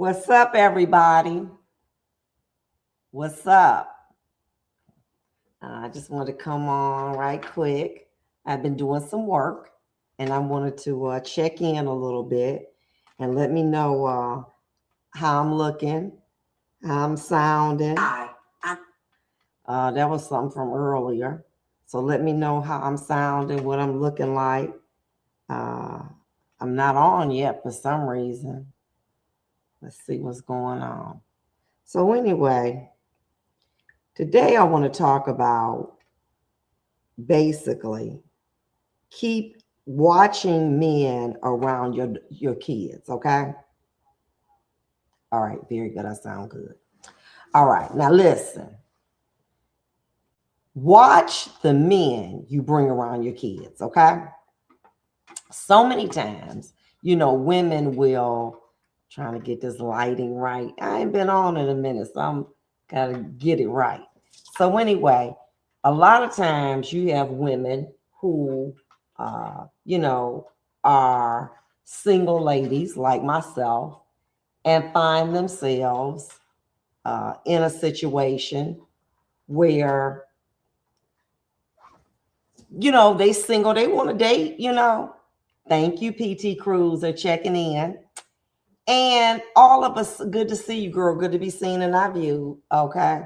What's up, everybody? What's up? I just wanted to come on right quick. I've been doing some work and I wanted to check in a little bit and let me know how I'm looking, how I'm sounding. That was something from earlier. So let me know how I'm sounding, what I'm looking like. Uh, I'm not on yet for some reason. Let's see what's going on. So, anyway, today I want to talk about basically keep watching men around your kids, okay? All right, very good. I sound good. All right, now listen. Watch the men you bring around your kids, okay? So many times, women will trying to get this lighting right. I ain't been on in a minute, so I'm gotta get it right. So anyway, a lot of times you have women who are single ladies like myself and find themselves in a situation where they single, they want to date. Thank you, PT Cruz, are checking in. And all of us, good to see you, girl. Good to be seen and I view. Okay.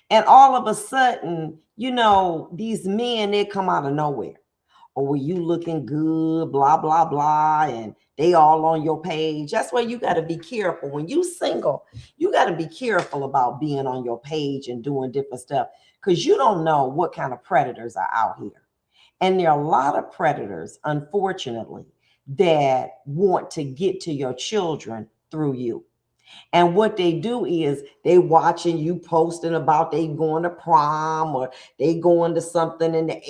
And all of a sudden, these men, they come out of nowhere. Or were you looking good, blah, blah, blah, and they all on your page. That's why you got to be careful. When you single, you got to be careful about being on your page and doing different stuff because you don't know what kind of predators are out here. And there are a lot of predators, unfortunately, that want to get to your children through you. And what they do is they watching you posting about they going to prom or they going to something in the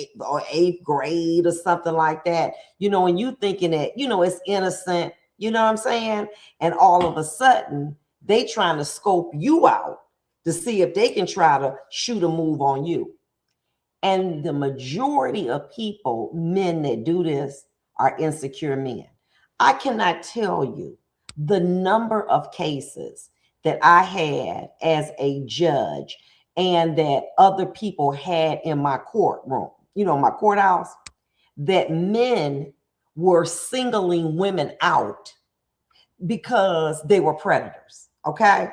eighth grade or something like that. And you thinking that, it's innocent, you know what I'm saying? And all of a sudden, they trying to scope you out to see if they can try to shoot a move on you. And the majority of people, men that do this, are insecure men. I cannot tell you the number of cases that I had as a judge and that other people had in my courtroom, my courthouse, that men were singling women out because they were predators. Okay.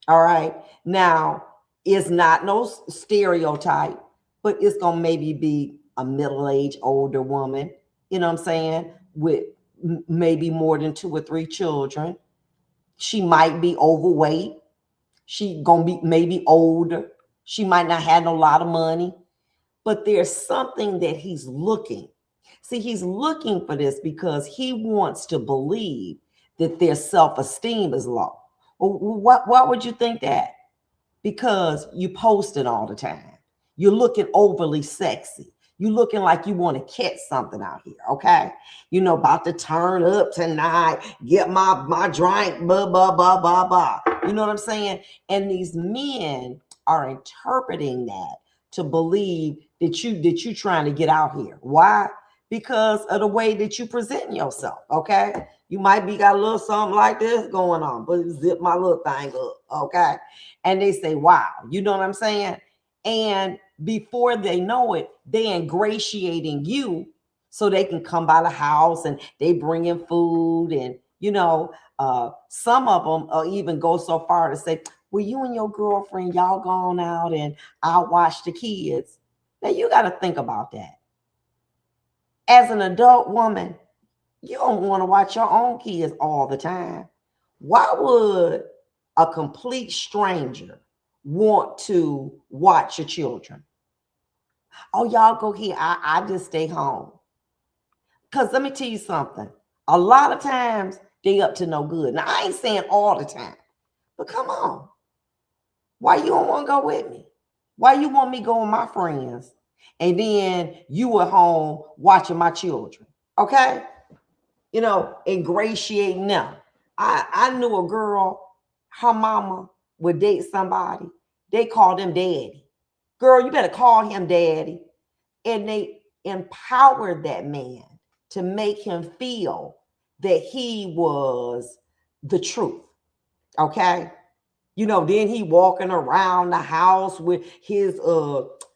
All right. Now, it's not no stereotype, but it's going to maybe be a middle-aged older woman, you know what I'm saying, with maybe more than 2 or 3 children. She might be overweight. She going to be maybe older. She might not have a lot of money, but there's something that he's looking. See, he's looking for this because he wants to believe that their self-esteem is low. Well, why would you think that? Because you posting all the time. You're looking overly sexy. You looking like you want to catch something out here, okay? About to turn up tonight, get my drink, blah, blah, blah, blah, blah. You know what I'm saying? And these men are interpreting that to believe that you trying to get out here. Why? Because of the way that you present yourself, okay? You might be got a little something like this going on, but zip my little thing up, okay? And they say, wow, you know what I'm saying? And before they know it, they ingratiating you so they can come by the house and they bring in food. And, some of them even go so far to say, well, you and your girlfriend, y'all gone out and I'll watch the kids. Now, you got to think about that. As an adult woman, you don't want to watch your own kids all the time. Why would a complete stranger want to watch your children? Oh, y'all go here. I just stay home. Because let me tell you something. A lot of times they up to no good. Now, I ain't saying all the time, but come on. Why you don't want to go with me? Why you want me go with my friends? And then you at home watching my children. Okay? Ingratiating them. I knew a girl, her mama would date somebody. They called him daddy. Girl, you better call him daddy. And they empowered that man to make him feel that he was the truth. Okay. You know, then he walking around the house with his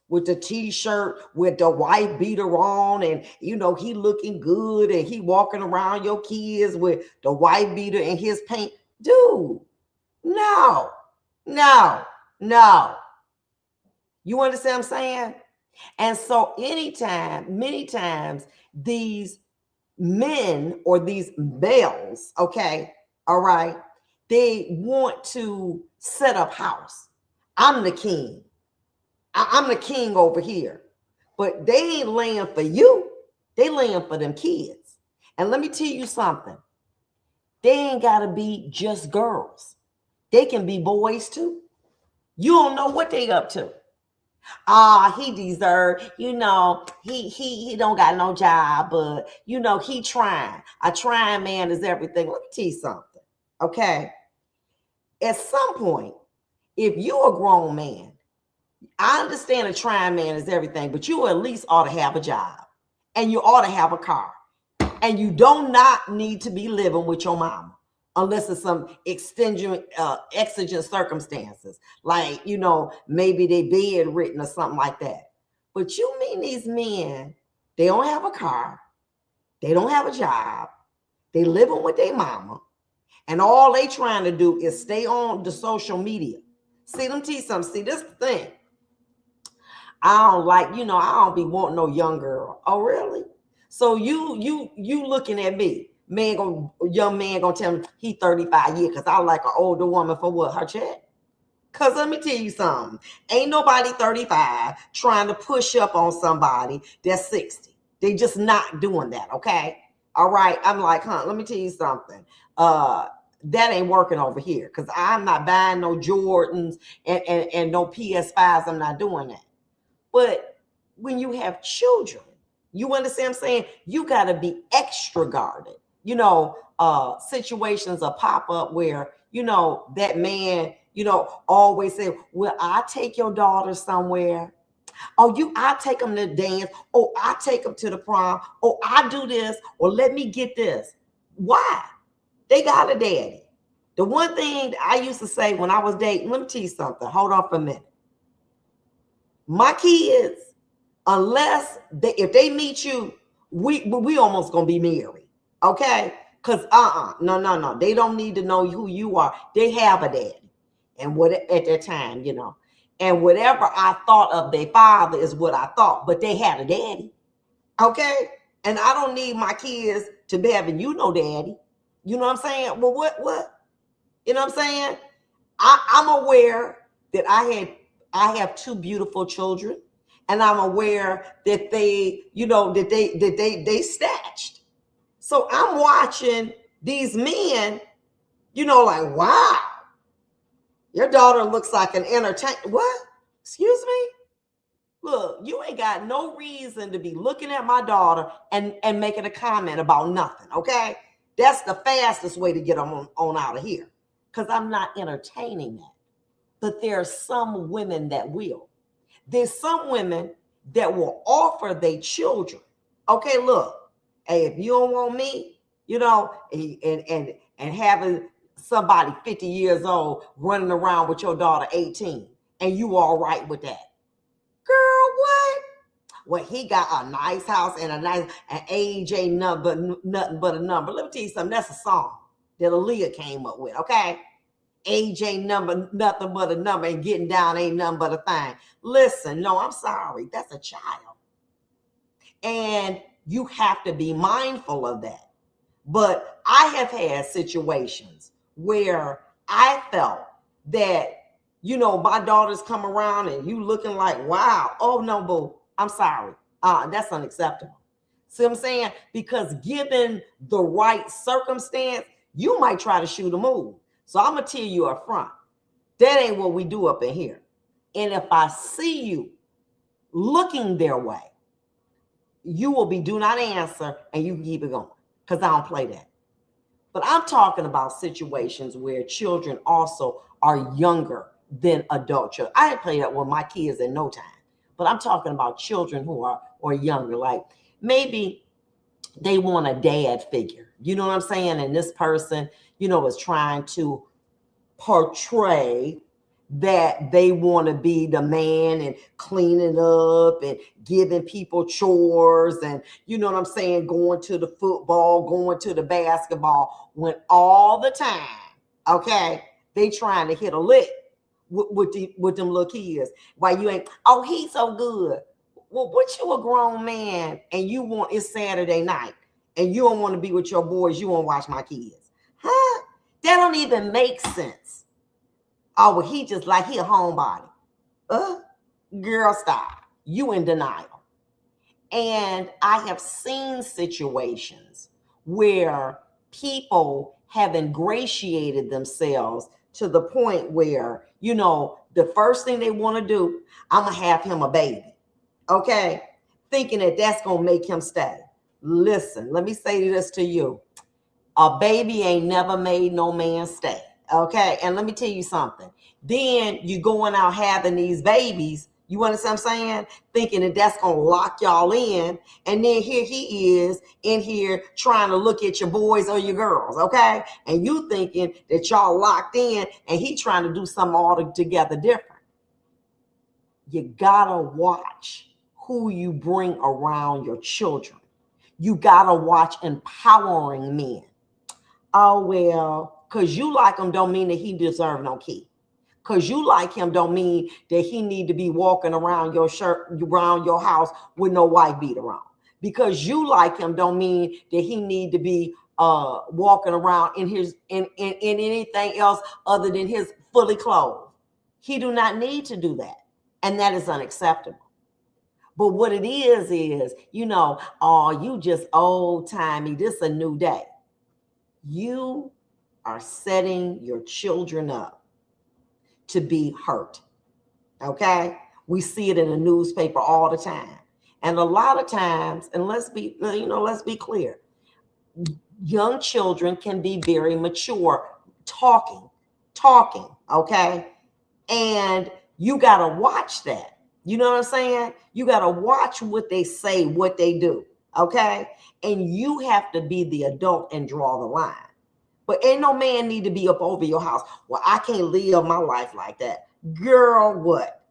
with the t-shirt with the white beater on, and you know he looking good, and he walking around your kids with the white beater and his paint. Dude, no, no, no. You understand what I'm saying? And so anytime, many times, these men or these males, okay, all right, they want to set up house. I'm the king. I'm the king over here. But they ain't laying for you. They laying for them kids. And let me tell you something. They ain't got to be just girls. They can be boys too. You don't know what they up to. He deserved, you know, he don't got no job, but you know, he trying. A trying man is everything. Let me tell you something. Okay. At some point, if you're a grown man, I understand a trying man is everything, but you at least ought to have a job, and you ought to have a car, and you do not need to be living with your mama unless it's some exigent circumstances, like, you know, maybe they bedridden or something like that. But you mean these men, they don't have a car, they don't have a job, they living with their mama, and all they trying to do is stay on the social media. See, them tell you something. See, this the thing. I don't like, you know, I don't be wanting no young girl. Oh, really? So you looking at me. Young man gonna tell me he 35 years because I like an older woman for what? Her check? Because let me tell you something. Ain't nobody 35 trying to push up on somebody that's 60. They just not doing that, okay? All right. I'm like, let me tell you something. That ain't working over here because I'm not buying no Jordans and no PS5s. I'm not doing that. But when you have children, you understand what I'm saying? You got to be extra guarded. You know, situations will pop up where, you know, that man, you know, always say, well, I take your daughter somewhere. Oh, I take them to dance. Oh, I take them to the prom. Oh, I do this. Or let me get this. Why? They got a daddy. The one thing I used to say when I was dating, let me tell you something. Hold on for a minute. My kids, unless if they meet you, we almost gonna be married, okay? Because no, they don't need to know who you are. They have a daddy, and what at that time, you know, and whatever I thought of their father is what I thought, but they had a daddy, okay? And I don't need my kids to be having daddy. You know what I'm saying? Well, what? You know what I'm saying? I'm aware that I have two beautiful children, and I'm aware that they snatched. So I'm watching these men, like, wow, your daughter looks like an entertainer. What? Excuse me? Look, you ain't got no reason to be looking at my daughter and making a comment about nothing, okay? That's the fastest way to get them on out of here, because I'm not entertaining that. But there are some women that will. There's some women that will offer their children. Okay, look, hey, if you don't want me, and having somebody 50 years old running around with your daughter 18, and you all right with that. Girl, what? Well, he got a nice house and an age ain't nothing but a number. Let me tell you something. That's a song that Aaliyah came up with, okay? Age ain't nothing but a number, and getting down ain't nothing but a thing. Listen, no, I'm sorry. That's a child. And you have to be mindful of that. But I have had situations where I felt that, my daughters come around and you looking like, wow, oh no, boo, I'm sorry. That's unacceptable. See what I'm saying? Because given the right circumstance, you might try to shoot a move. So I'm going to tell you up front, that ain't what we do up in here. And if I see you looking their way, you will be do not answer, and you can keep it going, because I don't play that. But I'm talking about situations where children also are younger than adult children. I ain't played that with my kids in no time. But I'm talking about children who are younger. Like maybe they want a dad figure. You know what I'm saying? And this person, is trying to portray that they want to be the man and cleaning up and giving people chores and, you know what I'm saying, going to the football, going to the basketball, when all the time, okay, they trying to hit a lick with them little kids. Why you ain't, oh, he's so good. Well, what, you a grown man and you want, it's Saturday night and you don't want to be with your boys, you want to watch my kids. Huh? That don't even make sense. Oh, well, he just like he a homebody. Girl, stop. You in denial. And I have seen situations where people have ingratiated themselves to the point where, you know, the first thing they want to do, I'm going to have him a baby. Okay? Thinking that that's going to make him stay. Listen, let me say this to you. A baby ain't never made no man stay. Okay. And let me tell you something. Then you going out having these babies. You understand what I'm saying? Thinking that that's going to lock y'all in. And then here he is in here trying to look at your boys or your girls. Okay. And you thinking that y'all locked in and he trying to do something altogether different. You got to watch who you bring around your children. You got to watch empowering men. Oh, well, because you like him don't mean that he deserve no key. Because you like him don't mean that he need to be walking around your around your house with no white beater on. Because you like him don't mean that he need to be walking around in anything else other than his fully clothed. He do not need to do that. And that is unacceptable. But what it is, you know, oh, you just old timey. This a new day. You are setting your children up to be hurt. Okay? We see it in the newspaper all the time. And a lot of times, and let's be clear, young children can be very mature talking, okay? And you got to watch that. You know what I'm saying? You got to watch what they say, what they do, okay? And you have to be the adult and draw the line. But ain't no man need to be up over your house. Well, I can't live my life like that. Girl, what?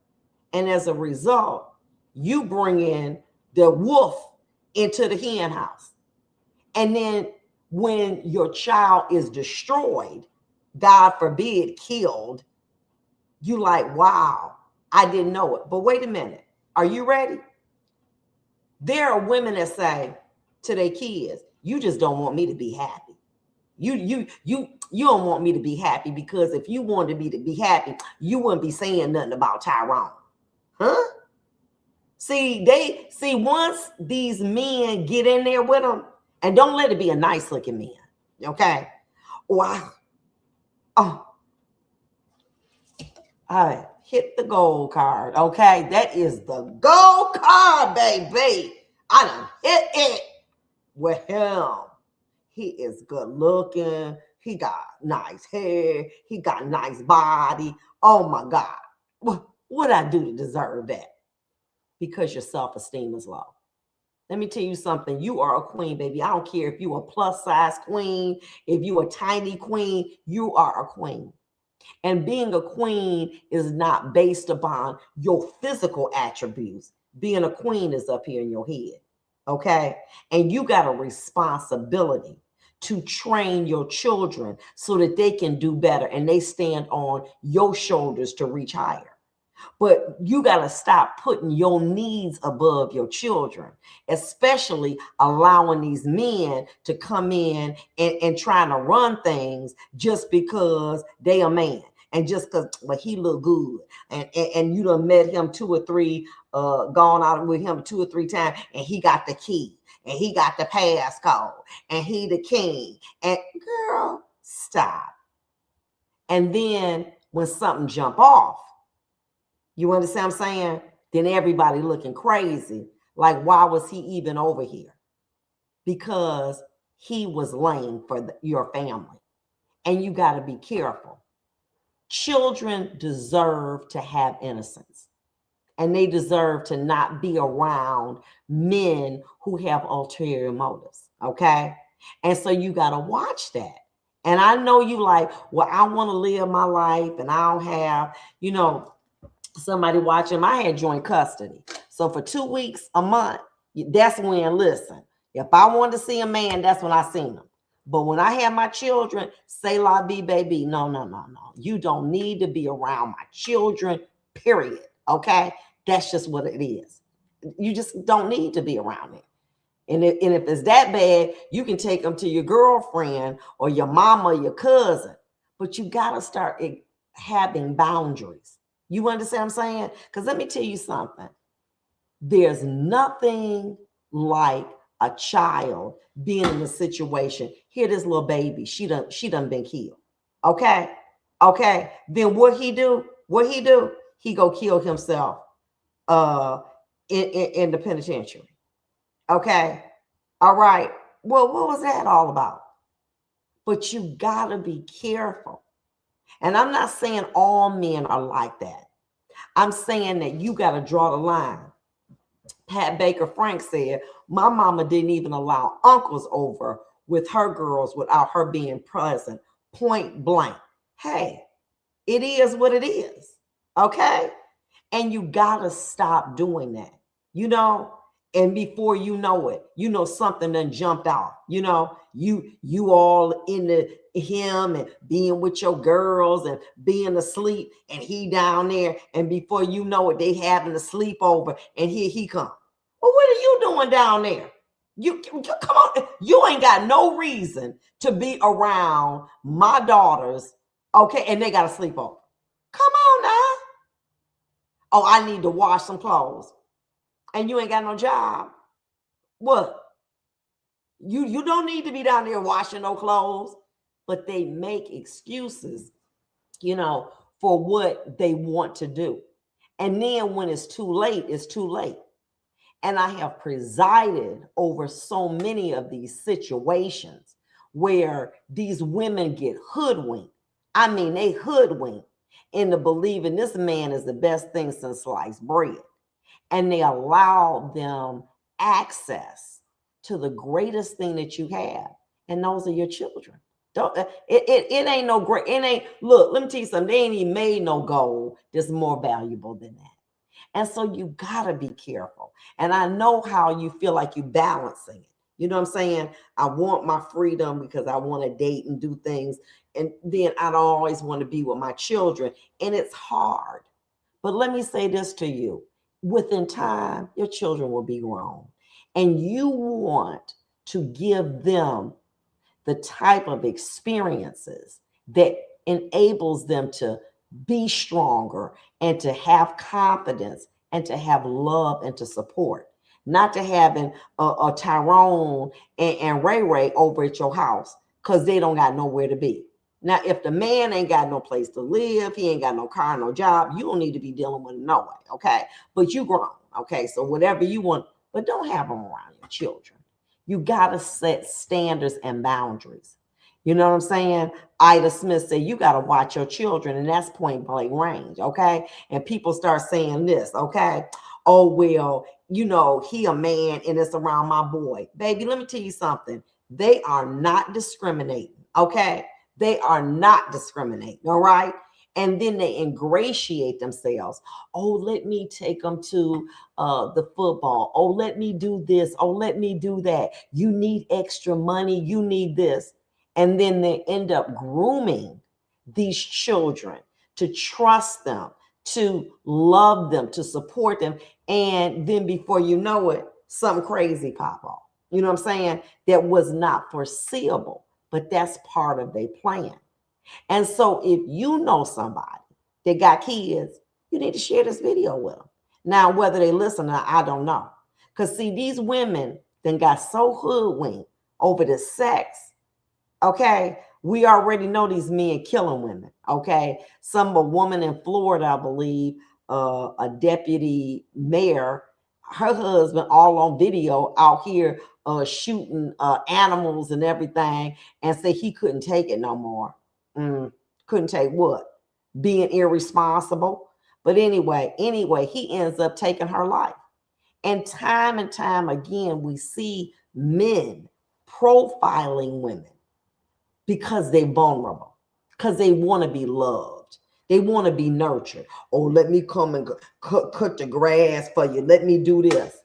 And as a result, you bring in the wolf into the hen house. And then when your child is destroyed, God forbid, killed, you like, wow, I didn't know it. But wait a minute. Are you ready? There are women that say to their kids, you just don't want me to be happy. You don't want me to be happy, because if you wanted me to be happy, you wouldn't be saying nothing about Tyrone. Huh? See, once these men get in there with them, and don't let it be a nice looking man, okay? Wow. Oh, all right, hit the gold card, okay? That is the gold card, baby. I done hit it with him. He is good looking. He got nice hair. He got nice body. Oh my God. What I do to deserve that? Because your self-esteem is low. Let me tell you something. You are a queen, baby. I don't care if you a plus size queen, if you a tiny queen, you are a queen. And being a queen is not based upon your physical attributes. Being a queen is up here in your head. Okay. And you got a responsibility to train your children so that they can do better and they stand on your shoulders to reach higher. But you got to stop putting your needs above your children, especially allowing these men to come in and trying to run things just because they a man. And just because, well, he look good, and you done met him 2 or 3, gone out with him 2 or 3 times, and he got the key, and he got the passcode, and he the king. And girl, stop. And then when something jump off, you understand what I'm saying? Then everybody looking crazy. Like, why was he even over here? Because he was lame for your family. And you got to be careful. Children deserve to have innocence, and they deserve to not be around men who have ulterior motives. Okay. And so you got to watch that. And I know you like, well, I want to live my life and I don't have, somebody watching. I had joint custody. So for 2 weeks, a month, that's when, listen, if I wanted to see a man, that's when I seen him. But when I had my children, say la vie, baby, no, no, no, no. You don't need to be around my children, period. Okay? That's just what it is. You just don't need to be around it. And if it's that bad, you can take them to your girlfriend or your mama or your cousin. But you got to start having boundaries. You understand what I'm saying? Because let me tell you something. There's nothing like a child being in a situation. Here, this little baby, she done been killed. Okay? Okay. Then what he do? What he do? He go kill himself in the penitentiary. Okay. All right. Well, what was that all about? But you gotta be careful. And I'm not saying all men are like that. I'm saying that you gotta draw the line. Pat Baker Frank said, my mama didn't even allow uncles over with her girls without her being present, point blank. Hey, it is what it is. Okay. And you gotta stop doing that. And before you know it, something done jumped out. You all into him and being with your girls and being asleep, and he down there, and before you know it, they having a sleepover, and here he come. Well, what are you doing down there? You come on. You ain't got no reason to be around my daughters, okay? And they got a sleepover. Come on now. Oh, I need to wash some clothes. And you ain't got no job. What? You don't need to be down there washing no clothes. But they make excuses, for what they want to do. And then when it's too late, it's too late. And I have presided over so many of these situations where these women get hoodwinked. I mean, they hoodwinked into believing this man is the best thing since sliced bread. And they allow them access to the greatest thing that you have. And those are your children. It ain't no great, look, let me tell you something. They ain't even made no gold that's more valuable than that. And so you gotta be careful. And I know how you feel like you balancing it. You know what I'm saying? I want my freedom because I want to date and do things. And then I don't always want to be with my children. And it's hard. But let me say this to you. Within time, your children will be grown. And you want to give them the type of experiences that enables them to be stronger and to have confidence and to have love and to support. Not to having a Tyrone and Ray Ray over at your house because they don't got nowhere to be. Now, if the man ain't got no place to live, he ain't got no car, no job, you don't need to be dealing with him no way, okay? But you grown, okay? So whatever you want, but don't have them around your children. You got to set standards and boundaries. You know what I'm saying? Ida Smith said, you got to watch your children, and that's point blank range, okay? And people start saying this, okay? Oh, well, he a man and it's around my boy. Baby, let me tell you something. They are not discriminating, okay? They are not discriminating, all right? And then they ingratiate themselves. Oh, let me take them to the football. Oh, let me do this. Oh, let me do that. You need extra money. You need this. And then they end up grooming these children to trust them, to love them, to support them. And then before you know it, something crazy pop off. You know what I'm saying? That was not foreseeable, but that's part of their plan. And so if you know somebody that got kids, you need to share this video with them. Now, whether they listen or not, I don't know. Because see, these women then got so hoodwinked over the sex. Okay. We already know these men killing women. Okay. A woman in Florida, I believe, a deputy mayor, her husband all on video out here shooting animals and everything, and say he couldn't take it no more. Couldn't take what? Being irresponsible. But anyway, he ends up taking her life. And time again, we see men profiling women. because they're vulnerable, because they want to be loved. They want to be nurtured. Oh, let me come and cut the grass for you. Let me do this.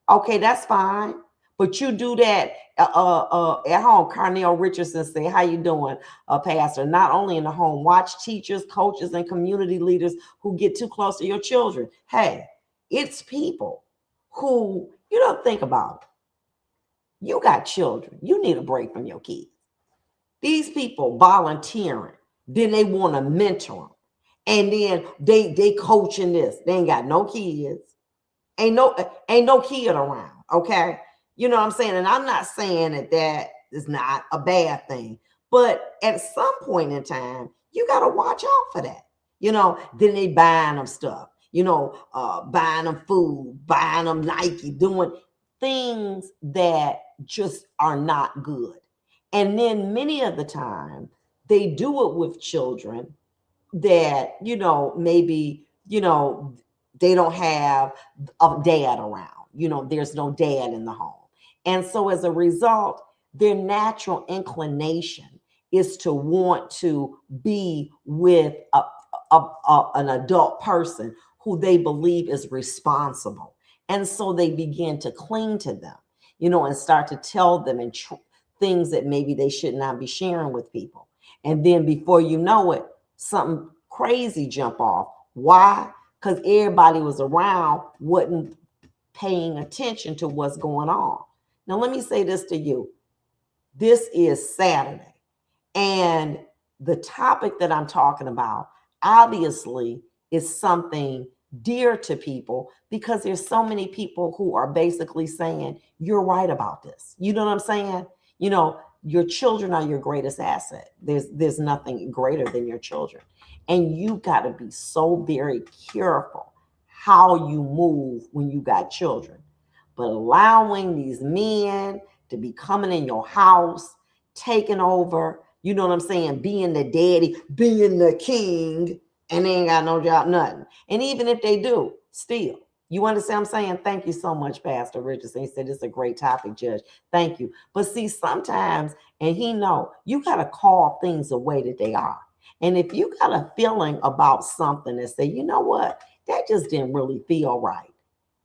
Okay, that's fine. But you do that at home. Carnell Richardson say, how you doing, Pastor? Not only in the home, watch teachers, coaches, and community leaders who get too close to your children. Hey, it's people who, you don't think about it. You got children. You need a break from your kids. These people volunteering, then they want to mentor them. And then they coaching this. They ain't got no kids. Ain't no kid around. Okay. You know what I'm saying? And I'm not saying that is not a bad thing. But at some point in time, you got to watch out for that. Then they buying them stuff, buying them food, buying them Nike, doing things that just are not good. And then many of the time, they do it with children that, maybe, they don't have a dad around. There's no dad in the home. And so as a result, their natural inclination is to want to be with an adult person who they believe is responsible. And so they begin to cling to them, and start to tell them things that maybe they should not be sharing with people. And then before you know it, something crazy jump off. Why? Because everybody was around, wasn't paying attention to what's going on. Now, let me say this to you. This is Saturday. And the topic that I'm talking about, obviously, is something dear to people because there's so many people who are basically saying, you're right about this. You know what I'm saying? Your children are your greatest asset. There's nothing greater than your children. And you got to be so very careful how you move when you got children. But allowing these men to be coming in your house, taking over, you know what I'm saying, being the daddy, being the king, and they ain't got no job, nothing. And even if they do, still, you understand what I'm saying? Thank you so much, Pastor Richardson. He said it's a great topic, Judge. Thank you. But see, sometimes, and he know, you got to call things the way that they are. And if you got a feeling about something and say, you know what, that just didn't really feel right,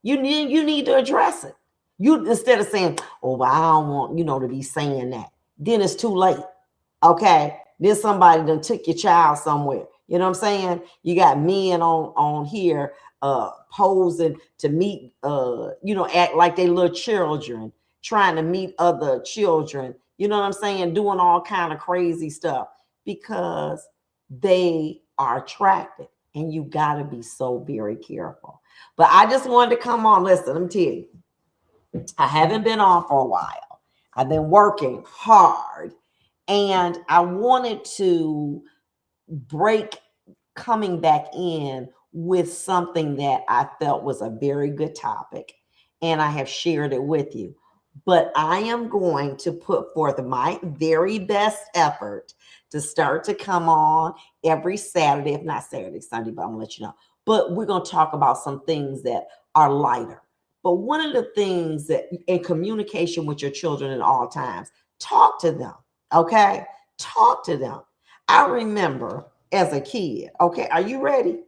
you need to address it. You, instead of saying, oh, well, I don't want, to be saying that. Then it's too late. Okay. Then somebody done took your child somewhere. You know what I'm saying? You got men on here posing to meet, act like they little children, trying to meet other children. You know what I'm saying? Doing all kind of crazy stuff because they are attracted. And you got to be so very careful. But I just wanted to come on. Listen, let me tell you, I haven't been on for a while. I've been working hard. And I wanted to break coming back in with something that I felt was a very good topic. And I have shared it with you. But I am going to put forth my very best effort to start to come on every Saturday, if not Saturday, Sunday, but I'm going to let you know. But we're going to talk about some things that are lighter. But one of the things that in communication with your children at all times, talk to them. Okay. Talk to them. I remember as a kid. Okay. Are you ready?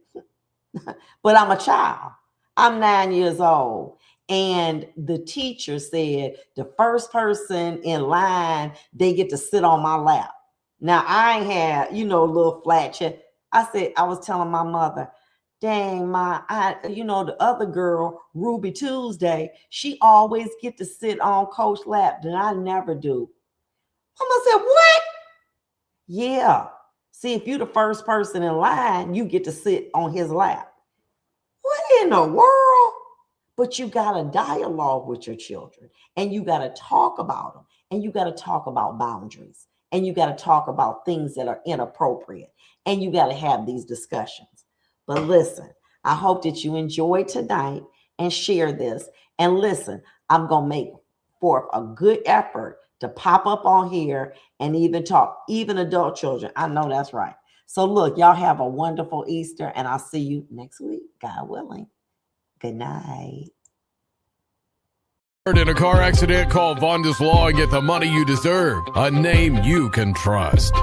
But I'm a child. I'm 9 years old. And the teacher said, the first person in line, they get to sit on my lap. Now I ain't had, a little flat chest. I was telling my mother, dang, the other girl, Ruby Tuesday, she always get to sit on Coach lap. And I never do. Mama said, what? Yeah. See, if you're the first person in line, you get to sit on his lap. What in the world? But you got to dialogue with your children and you got to talk about them and you got to talk about boundaries and you got to talk about things that are inappropriate and you got to have these discussions. But listen, I hope that you enjoyed tonight and share this. And listen, I'm going to make forth a good effort to pop up on here and even talk, even adult children. I know that's right. So look, y'all have a wonderful Easter and I'll see you next week, God willing. Good night. In a car accident, call Vonda's Law and get the money you deserve. A name you can trust.